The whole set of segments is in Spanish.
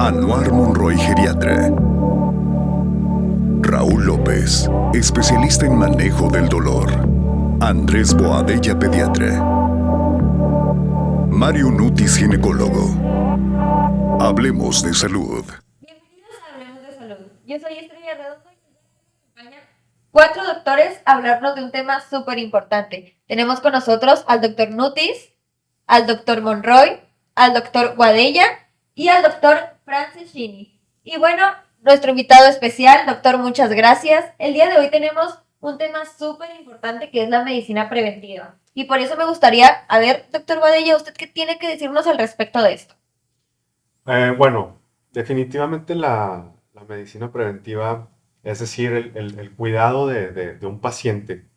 Anuar Monroy, geriatra. Raúl López, especialista en manejo del dolor. Andrés Boadella, pediatra. Mario Nutis, ginecólogo. Hablemos de salud. Bienvenidos a Hablemos de Salud. Yo soy Estrella Redondo y nos acompañan 4 doctores a hablarnos de un tema súper importante. Tenemos con nosotros al doctor Nutis, al doctor Monroy, al doctor Boadella y al doctor Francis Gini. Y bueno, nuestro invitado especial, doctor, muchas gracias. El día de hoy tenemos un tema súper importante que es la medicina preventiva. Y por eso me gustaría, a ver, doctor Boadella, ¿usted qué tiene que decirnos al respecto de esto? Bueno, definitivamente la medicina preventiva, es decir, el cuidado de un paciente,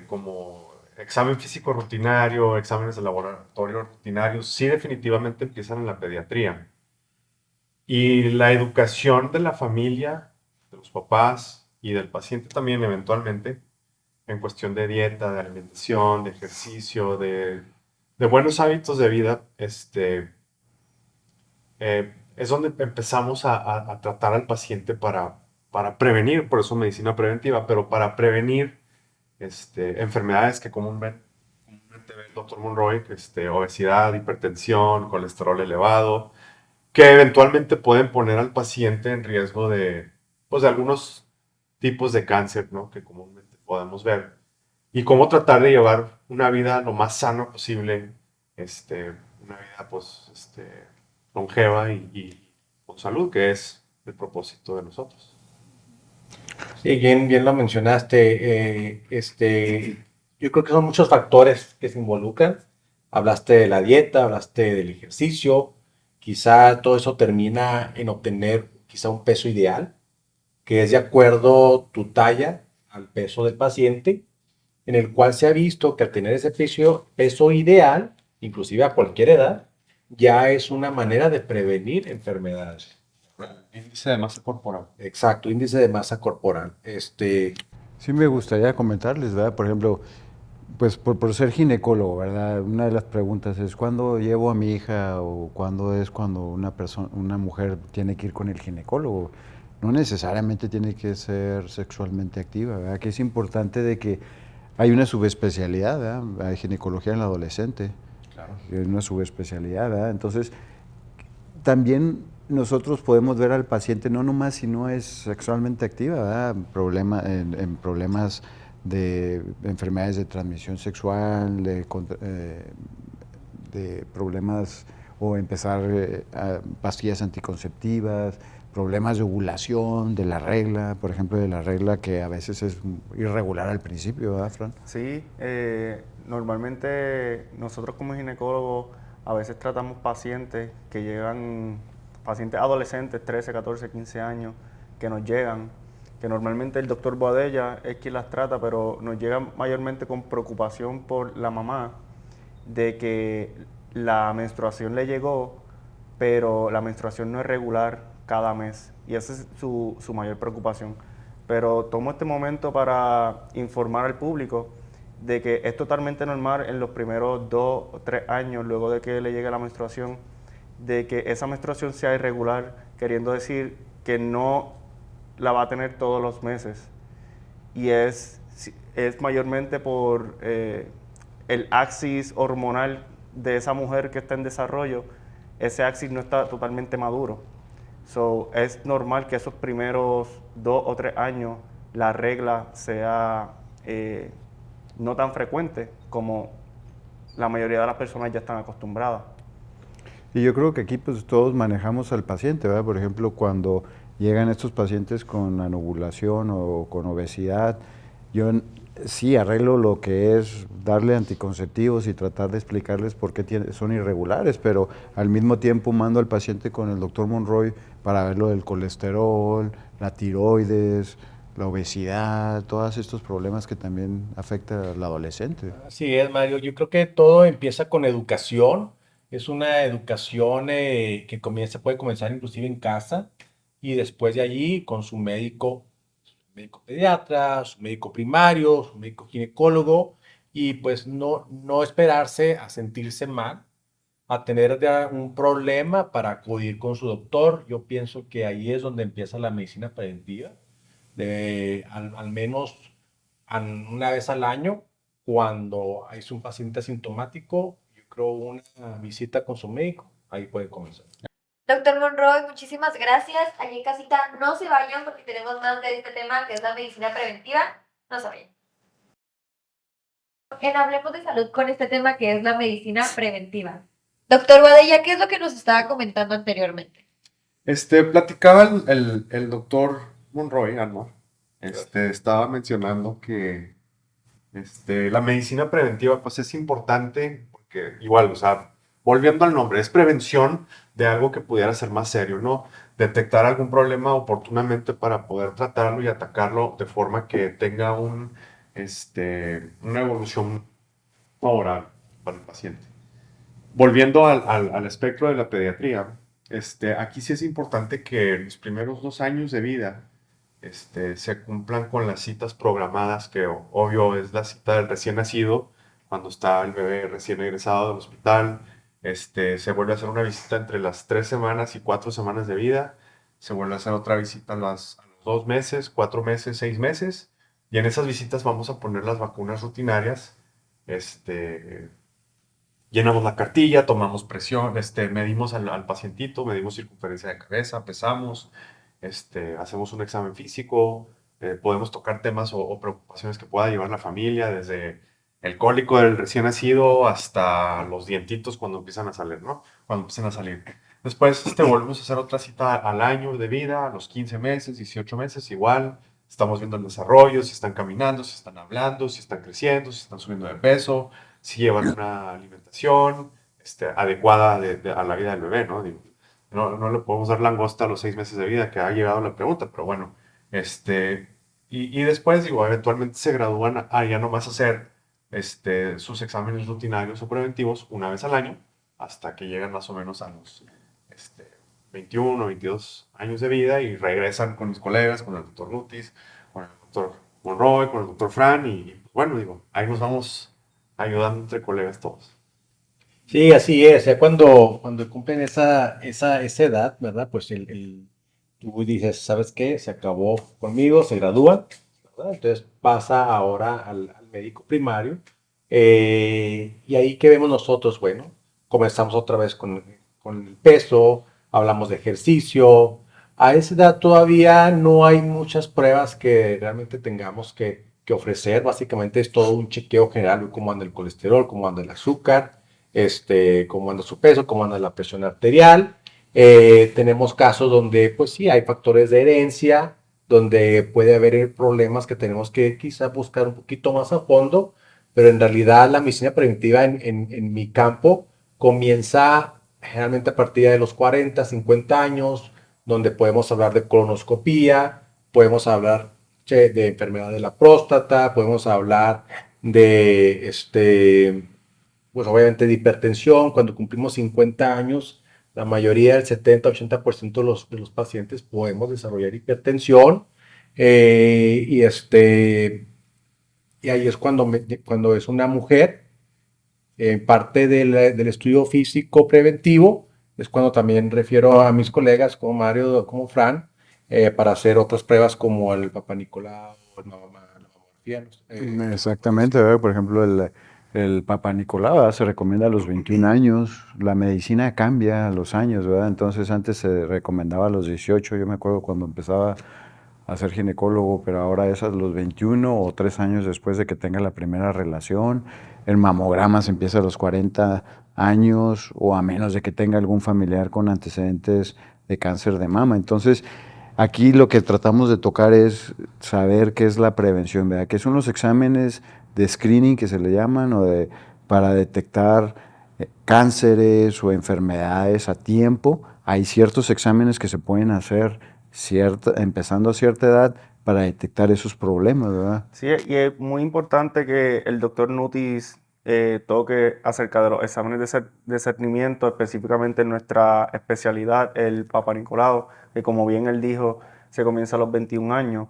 como examen físico rutinario, exámenes de laboratorio rutinarios, sí definitivamente empiezan en la pediatría. Y la educación de la familia, de los papás y del paciente también eventualmente, en cuestión de dieta, de alimentación, de ejercicio, de buenos hábitos de vida, es donde empezamos a tratar al paciente para prevenir, por eso medicina preventiva, pero para prevenir enfermedades que comúnmente ve el doctor Monroy, obesidad, hipertensión, colesterol elevado, que eventualmente pueden poner al paciente en riesgo pues, de algunos tipos de cáncer, ¿no? Que comúnmente podemos ver. Y cómo tratar de llevar una vida lo más sana posible, una vida pues, longeva y con salud, que es el propósito de nosotros. Sí, bien lo mencionaste. Yo creo que son muchos factores que se involucran. Hablaste de la dieta, hablaste del ejercicio. Quizá todo eso termina en obtener quizá un peso ideal, que es de acuerdo tu talla al peso del paciente, en el cual se ha visto que al tener ese peso ideal, inclusive a cualquier edad, ya es una manera de prevenir enfermedades. Índice de masa corporal. Exacto, índice de masa corporal. Sí me gustaría comentarles, ¿verdad? Por ejemplo, pues por ser ginecólogo, ¿verdad? Una de las preguntas es ¿cuándo llevo a mi hija o cuando una mujer tiene que ir con el ginecólogo? No necesariamente tiene que ser sexualmente activa, ¿verdad? Que es importante de que hay una subespecialidad, ¿verdad? Hay ginecología en la adolescente, Claro. es una subespecialidad, ¿verdad? Entonces, también nosotros podemos ver al paciente no nomás si no es sexualmente activa, ¿verdad? En problemas de enfermedades de transmisión sexual, de problemas o empezar pastillas anticonceptivas, problemas de ovulación, de la regla, por ejemplo, de la regla que a veces es irregular al principio, ¿verdad, Fran? Sí, normalmente nosotros como ginecólogos a veces tratamos pacientes que llegan, pacientes adolescentes, 13, 14, 15 años, que nos llegan, que normalmente el doctor Boadella es quien las trata, pero nos llegan mayormente con preocupación por la mamá, de que la menstruación le llegó, pero la menstruación no es regular cada mes, y esa es su mayor preocupación. Pero tomo este momento para informar al público de que es totalmente normal en los primeros 2 o 3 años, luego de que le llegue la menstruación, de que esa menstruación sea irregular, queriendo decir que no la va a tener todos los meses. Y es mayormente por el axis hormonal de esa mujer que está en desarrollo. Ese axis no está totalmente maduro. So, es normal que esos primeros 2 o 3 años la regla sea no tan frecuente como la mayoría de las personas ya están acostumbradas. Y yo creo que aquí pues todos manejamos al paciente, ¿verdad? Por ejemplo, cuando llegan estos pacientes con anovulación o con obesidad, sí arreglo lo que es darle anticonceptivos y tratar de explicarles por qué son irregulares, pero al mismo tiempo mando al paciente con el doctor Monroy para ver lo del colesterol, la tiroides, la obesidad, todos estos problemas que también afectan al adolescente. Así es, Mario. Yo creo que todo empieza con educación. Es una educación que puede comenzar inclusive en casa y después de allí con su médico pediatra, su médico primario, su médico ginecólogo y pues no esperarse a sentirse mal a tener ya un problema para acudir con su doctor. Yo pienso que ahí es donde empieza la medicina preventiva, al menos una vez al año, cuando es un paciente asintomático, yo creo una visita con su médico, ahí puede comenzar. Doctor Monroy, muchísimas gracias. Allí en casita no se vayan porque tenemos más de este tema que es la medicina preventiva. No se vayan. Hablemos de salud con este tema que es la medicina preventiva. Doctor Badella, ¿qué es lo que nos estaba comentando anteriormente? Platicaba el doctor Monroy, Anwar, estaba mencionando que la medicina preventiva pues es importante porque igual, o sea, volviendo al nombre, es prevención de algo que pudiera ser más serio, ¿no? Detectar algún problema oportunamente para poder tratarlo y atacarlo de forma que tenga una evolución favorable para el paciente. Volviendo al espectro de la pediatría, aquí sí es importante que los primeros 2 años de vida se cumplan con las citas programadas, que obvio es la cita del recién nacido, cuando está el bebé recién egresado del hospital. Se vuelve a hacer una visita entre las 3 semanas y 4 semanas de vida. Se vuelve a hacer otra visita a los 2 meses, 4 meses, 6 meses. Y en esas visitas vamos a poner las vacunas rutinarias. Llenamos la cartilla, tomamos presión, medimos al pacientito, medimos circunferencia de cabeza, pesamos, hacemos un examen físico, podemos tocar temas o preocupaciones que pueda llevar la familia, desde el cólico del recién nacido hasta los dientitos cuando empiezan a salir, ¿no? Cuando empiezan a salir. Después volvemos a hacer otra cita al año de vida, a los 15 meses, 18 meses, igual. Estamos viendo el desarrollo, si están caminando, si están hablando, si están creciendo, si están subiendo de peso, si llevan una alimentación adecuada a la vida del bebé, ¿no? Digo, no le podemos dar langosta a los 6 meses de vida, que ha llegado la pregunta, pero bueno, y después, digo, eventualmente se gradúan a ya nomás hacer sus exámenes rutinarios o preventivos una vez al año, hasta que llegan más o menos a los 21 o 22 años de vida y regresan con mis colegas, con el doctor Nutis, con el doctor Monroy, con el doctor Fran, y bueno, digo, ahí nos vamos ayudando entre colegas todos. Sí, así es. Ya cuando cumplen esa edad, ¿verdad? Pues tú dices, ¿sabes qué? Se acabó conmigo, se gradúan, ¿verdad? Entonces pasa ahora al médico primario. Y ahí que vemos nosotros, bueno, comenzamos otra vez con el peso, hablamos de ejercicio. A esa edad todavía no hay muchas pruebas que realmente tengamos que ofrecer. Básicamente es todo un chequeo general, cómo anda el colesterol, cómo anda el azúcar, cómo anda su peso, cómo anda la presión arterial. Tenemos casos donde, pues sí, hay factores de herencia, donde puede haber problemas que tenemos que quizá buscar un poquito más a fondo, pero en realidad la medicina preventiva en mi campo comienza generalmente a partir de los 40, 50 años, donde podemos hablar de colonoscopía, podemos hablar de enfermedad de la próstata, podemos hablar de pues obviamente de hipertensión. Cuando cumplimos 50 años, la mayoría, el 70-80% de los pacientes podemos desarrollar hipertensión. eh, y, este, y ahí es cuando es una mujer, en parte del estudio físico preventivo, es cuando también refiero a mis colegas como Mario, como Fran, para hacer otras pruebas como el Papa Nicolau, la mamografía. Exactamente, ¿verdad? Por ejemplo, el Papa Nicolau, ¿verdad? Se recomienda a los 21 años, la medicina cambia a los años, ¿verdad? Entonces antes se recomendaba a los 18, yo me acuerdo cuando empezaba a ser ginecólogo, pero ahora es a los 21 o 3 años después de que tenga la primera relación. El mamograma se empieza a los 40 años o a menos de que tenga algún familiar con antecedentes de cáncer de mama. Entonces, aquí lo que tratamos de tocar es saber qué es la prevención, ¿verdad? ¿Qué son los exámenes de screening que se le llaman para detectar cánceres o enfermedades a tiempo? Hay ciertos exámenes que se pueden hacer empezando a cierta edad para detectar esos problemas, ¿verdad? Sí, y es muy importante que el doctor Nutis toque acerca de los exámenes de discernimiento, específicamente en nuestra especialidad, el Papa Nicolau, que como bien él dijo, se comienza a los 21 años.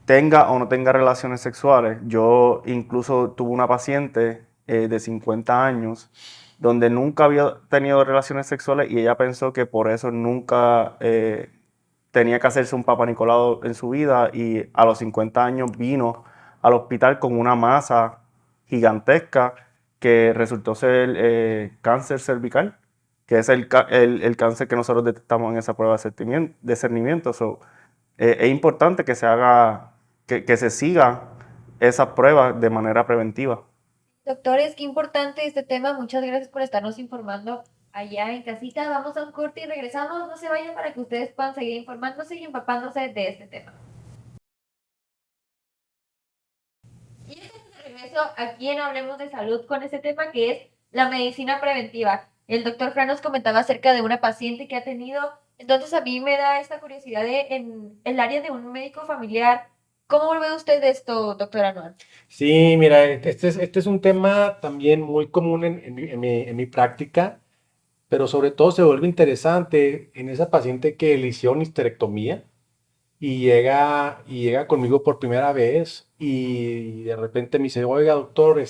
Tenga o no tenga relaciones sexuales. Yo incluso tuve una paciente de 50 años, donde nunca había tenido relaciones sexuales y ella pensó que por eso nunca tenía que hacerse un Papa Nicolau en su vida, y a los 50 años vino al hospital con una masa gigantesca que resultó ser cáncer cervical, que es el cáncer que nosotros detectamos en esa prueba de cernimiento. So, es importante que se haga, que se siga esas pruebas de manera preventiva. Doctores, qué importante este tema. Muchas gracias por estarnos informando allá en casita. Vamos a un corte y regresamos. No se vayan para que ustedes puedan seguir informándose y empapándose de este tema. Y ya estamos de regreso aquí en Hablemos de Salud con este tema que es la medicina preventiva. El doctor Fran nos comentaba acerca de una paciente que ha tenido. Entonces a mí me da esta curiosidad en el área de un médico familiar. ¿Cómo ve usted esto, doctora Anual? Sí, mira, este es un tema también muy común en mi práctica, pero sobre todo se vuelve interesante en esa paciente que le hicieron histerectomía y llega conmigo por primera vez y de repente me dice, oiga, doctor,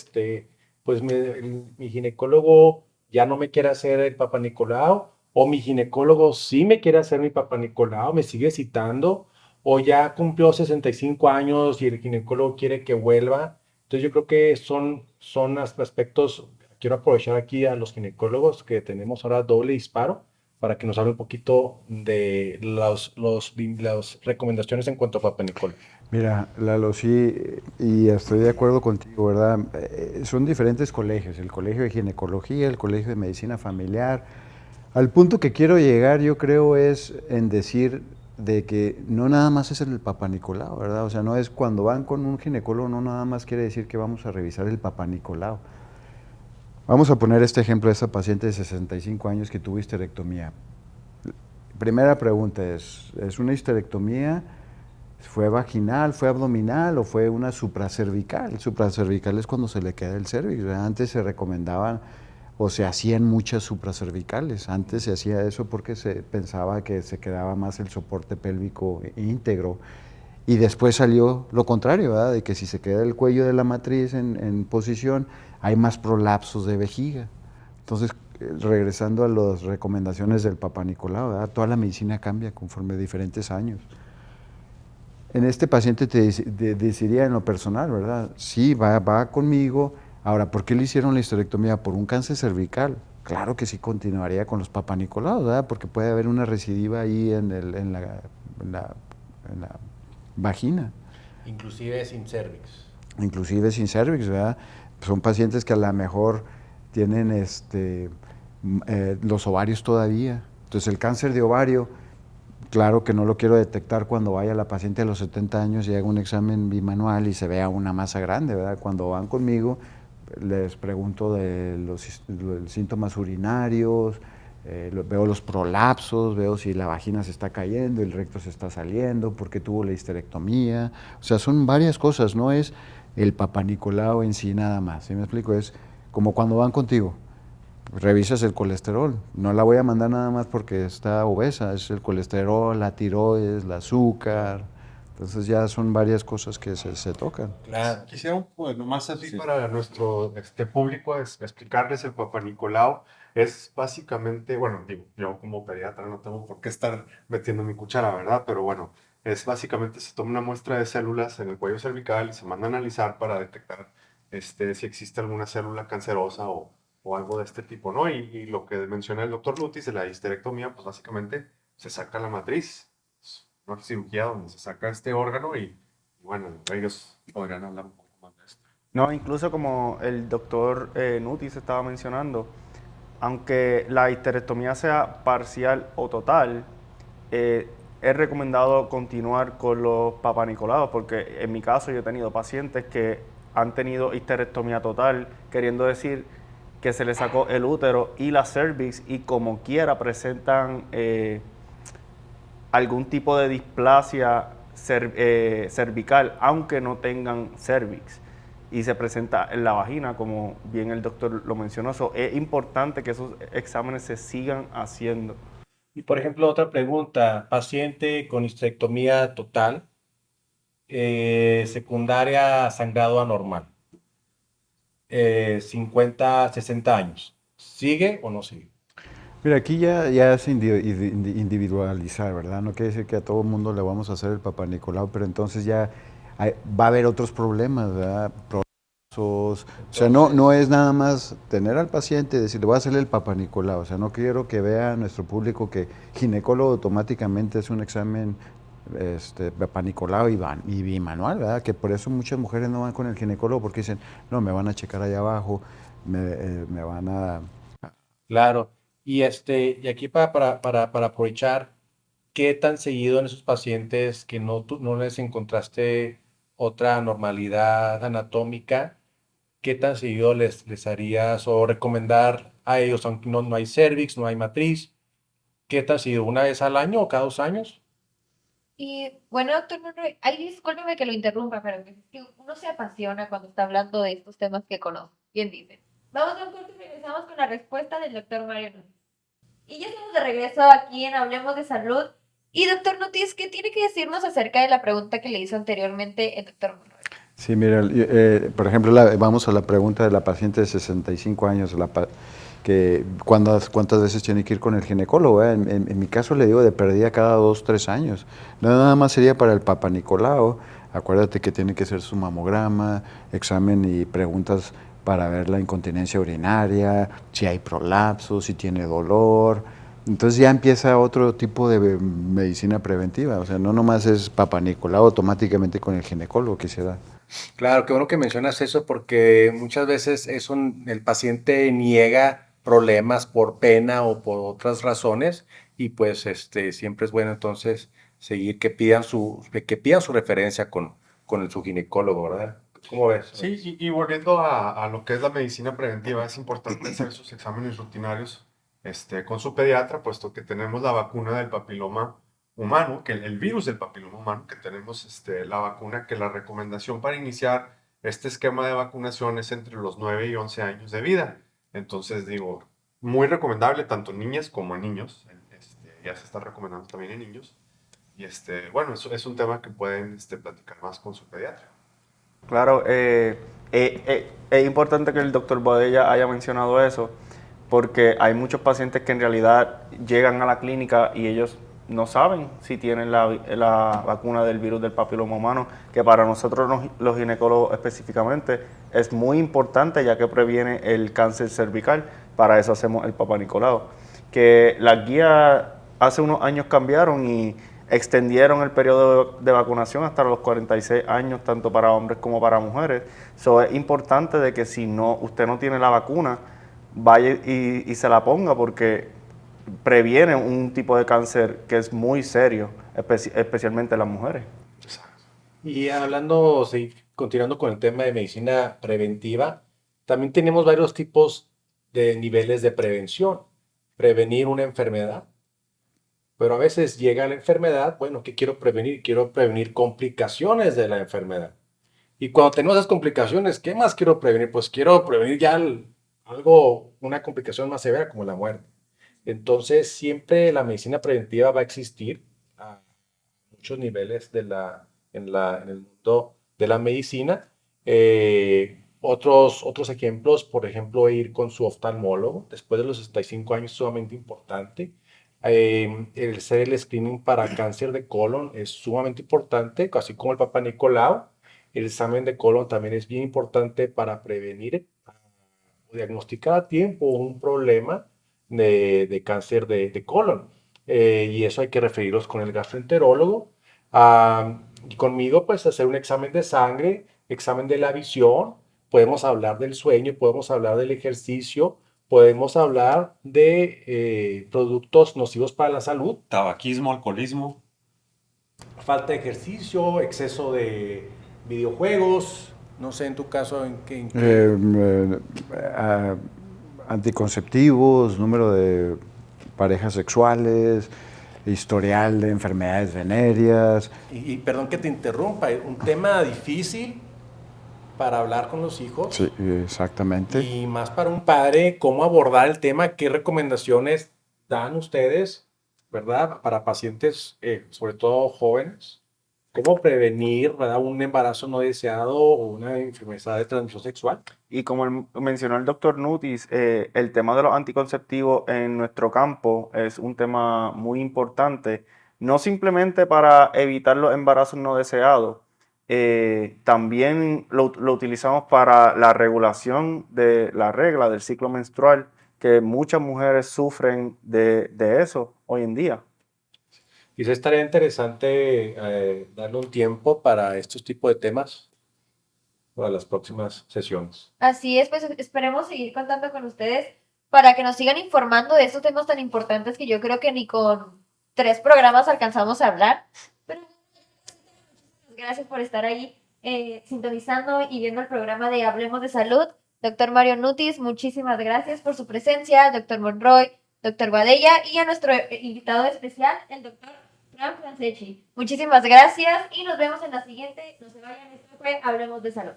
pues mi ginecólogo ya no me quiere hacer el Papa Nicolau, o mi ginecólogo sí me quiere hacer mi Papa Nicolau, me sigue citando, o ya cumplió 65 años y el ginecólogo quiere que vuelva. Entonces yo creo que son aspectos, quiero aprovechar aquí a los ginecólogos que tenemos ahora doble disparo para que nos hable un poquito de las recomendaciones en cuanto a Papa Nicolau. Mira, Lalo, sí, y estoy de acuerdo contigo, ¿verdad? Son diferentes colegios, el colegio de ginecología, el colegio de medicina familiar. Al punto que quiero llegar, yo creo, es en decir de que no nada más es el Papa Nicolau, ¿verdad? O sea, no es cuando van con un ginecólogo, no nada más quiere decir que vamos a revisar el Papa Nicolau. Vamos a poner este ejemplo de esta paciente de 65 años que tuvo histerectomía. Primera pregunta ¿es una histerectomía? ¿Fue vaginal, fue abdominal o fue una supracervical? Supracervical es cuando se le queda el cervix, ¿verdad? Antes se recomendaban o se hacían muchas supracervicales. Antes se hacía eso porque se pensaba que se quedaba más el soporte pélvico íntegro. Y después salió lo contrario, ¿verdad? De que si se queda el cuello de la matriz en posición, hay más prolapsos de vejiga. Entonces, regresando a las recomendaciones del Papa Nicolau, ¿verdad? Toda la medicina cambia conforme diferentes años. En este paciente te deciría en lo personal, ¿verdad? Sí, va conmigo. Ahora, ¿por qué le hicieron la histerectomía? ¿Por un cáncer cervical? Claro que sí continuaría con los Papa Nicolau, ¿verdad? Porque puede haber una recidiva ahí en la vagina. Inclusive sin cervix. Inclusive sin cervix, ¿verdad? Son pacientes que a lo mejor tienen los ovarios todavía. Entonces el cáncer de ovario, claro que no lo quiero detectar cuando vaya la paciente a los 70 años y haga un examen bimanual y se vea una masa grande, ¿verdad? Cuando van conmigo les pregunto de los síntomas urinarios, veo los prolapsos, veo si la vagina se está cayendo, el recto se está saliendo, por qué tuvo la histerectomía. O sea, son varias cosas, no es el Papa Nicolau en sí nada más. ¿Sí me explico? Es como cuando van contigo, revisas el colesterol. No la voy a mandar nada más porque está obesa, es el colesterol, la tiroides, el azúcar. Entonces ya son varias cosas que se tocan. Claro. Quisiera, pues, nomás así Sí. para nuestro público explicarles el Papa Nicolau. Es básicamente, bueno, digo, yo como pediatra no tengo por qué estar metiendo mi cuchara, ¿verdad? Pero bueno, es básicamente se toma una muestra de células en el cuello cervical y se manda a analizar para detectar si existe alguna célula cancerosa o algo de este tipo, ¿no? Y lo que menciona el doctor Lutis de la histerectomía, pues básicamente se saca la matriz, es una cirugía donde se saca este órgano y bueno, ellos podrían hablar un poco más de esto. No, incluso como el doctor Nutis estaba mencionando, aunque la histerectomía sea parcial o total, es recomendado continuar con los Papa Nicolau, porque en mi caso yo he tenido pacientes que han tenido histerectomía total, queriendo decir que se les sacó el útero y la cervix y como quiera presentan algún tipo de displasia cervical, aunque no tengan cervix, y se presenta en la vagina, como bien el doctor lo mencionó. So, es importante que esos exámenes se sigan haciendo. Y por ejemplo, otra pregunta, paciente con histerectomía total, secundaria sangrado anormal. 50, 60 años. ¿Sigue o no sigue? Mira, aquí ya es individualizar, ¿verdad? No quiere decir que a todo el mundo le vamos a hacer el Papá Nicolau, pero entonces ya va a haber otros problemas, ¿verdad? O sea, no es nada más tener al paciente y decirle, voy a hacerle el Papá Nicolau. O sea, no quiero que vea nuestro público que ginecólogo automáticamente es un examen Papá Nicolau y bimanual, ¿verdad? Que por eso muchas mujeres no van con el ginecólogo porque dicen, no, me van a checar allá abajo, me van a... Claro. Y aquí para aprovechar, ¿qué tan seguido en esos pacientes que no les encontraste otra normalidad anatómica, qué tan seguido les harías o recomendar a ellos, aunque no hay cervix, no hay matriz, qué tan seguido, una vez al año o cada 2 años? Y bueno, doctor Monroy, ay, discúlpeme que lo interrumpa, pero es que uno se apasiona cuando está hablando de estos temas que conoce. Bien dice. Vamos a un corte y regresamos con la respuesta del doctor Mario Nutis. Y ya estamos de regreso aquí en Hablemos de Salud. Y doctor Nutis, ¿qué tiene que decirnos acerca de la pregunta que le hizo anteriormente el doctor Monroy? Sí, mira, por ejemplo, vamos a la pregunta de la paciente de 65 años, que cuántas veces tiene que ir con el ginecólogo. En mi caso le digo de perdida cada 2, 3 años. Nada más sería para el Papa Nicolau. Acuérdate que tiene que ser su mamograma, examen y preguntas para ver la incontinencia urinaria, si hay prolapso, si tiene dolor. Entonces ya empieza otro tipo de medicina preventiva. O sea, no nomás es Papa Nicolau automáticamente con el ginecólogo quisiera. Claro, qué bueno que mencionas eso porque muchas veces el paciente niega problemas por pena o por otras razones y pues siempre es bueno entonces seguir que pidan su referencia con su ginecólogo, ¿verdad? ¿Cómo ves? Sí, y volviendo a lo que es la medicina preventiva, es importante hacer sus exámenes rutinarios con su pediatra, puesto que tenemos la vacuna del papiloma humano, que el virus del papiloma humano, que tenemos la vacuna, que la recomendación para iniciar este esquema de vacunación es entre los 9 y 11 años de vida. Entonces, digo, muy recomendable tanto en niñas como en niños. Ya se está recomendando también en niños. Y bueno, eso es un tema que pueden platicar más con su pediatra. Claro, es importante que el doctor Bodella haya mencionado eso, porque hay muchos pacientes que en realidad llegan a la clínica y ellos no saben si tienen la vacuna del virus del papiloma humano, que para nosotros los ginecólogos específicamente es muy importante ya que previene el cáncer cervical. Para eso hacemos el Papa Nicolau. Que las guías hace unos años cambiaron y extendieron el periodo de vacunación hasta los 46 años, tanto para hombres como para mujeres. So, es importante de que si usted no tiene la vacuna, vaya y se la ponga porque previene un tipo de cáncer que es muy serio, especialmente en las mujeres. Y hablando, sí, continuando con el tema de medicina preventiva, también tenemos varios tipos de niveles de prevención. Prevenir una enfermedad, pero a veces llega la enfermedad, bueno, ¿qué quiero prevenir? Quiero prevenir complicaciones de la enfermedad. Y cuando tenemos esas complicaciones, ¿qué más quiero prevenir? Pues quiero prevenir ya una complicación más severa como la muerte. Entonces, siempre la medicina preventiva va a existir a muchos niveles en el mundo de la medicina. Otros ejemplos, por ejemplo, ir con su oftalmólogo después de los 65 años es sumamente importante. El hacer el screening para cáncer de colon es sumamente importante, así como el Papa Nicolau. El examen de colon también es bien importante para prevenir o diagnosticar a tiempo un problema de cáncer de colon. Y eso hay que referirlos con el gastroenterólogo. Y conmigo, pues, hacer un examen de sangre, examen de la visión. Podemos hablar del sueño, podemos hablar del ejercicio, podemos hablar de productos nocivos para la salud. Tabaquismo, alcoholismo. Falta de ejercicio, exceso de videojuegos. No sé, en tu caso, Anticonceptivos, número de parejas sexuales, historial de enfermedades venéreas. Y perdón que te interrumpa, un tema difícil para hablar con los hijos. Sí, exactamente. Y más para un padre, cómo abordar el tema, qué recomendaciones dan ustedes, ¿verdad? Para pacientes, sobre todo jóvenes. cómo prevenir, ¿verdad?, un embarazo no deseado o una enfermedad de transmisión sexual. Y como mencionó el doctor Nutis, el tema de los anticonceptivos en nuestro campo es un tema muy importante, no simplemente para evitar los embarazos no deseados, también lo utilizamos para la regulación de la regla del ciclo menstrual, que muchas mujeres sufren de eso hoy en día. Quizá estaría interesante darle un tiempo para estos tipos de temas para las próximas sesiones. Así es, pues esperemos seguir contando con ustedes para que nos sigan informando de estos temas tan importantes que yo creo que ni con 3 programas alcanzamos a hablar. Pero gracias por estar ahí sintonizando y viendo el programa de Hablemos de Salud. Doctor Mario Nutis, muchísimas gracias por su presencia. Doctor Monroy, doctor Badella y a nuestro invitado especial, el doctor Fran Franceschi. Muchísimas gracias y nos vemos en la siguiente. No se vayan, esto fue Hablemos de Salud.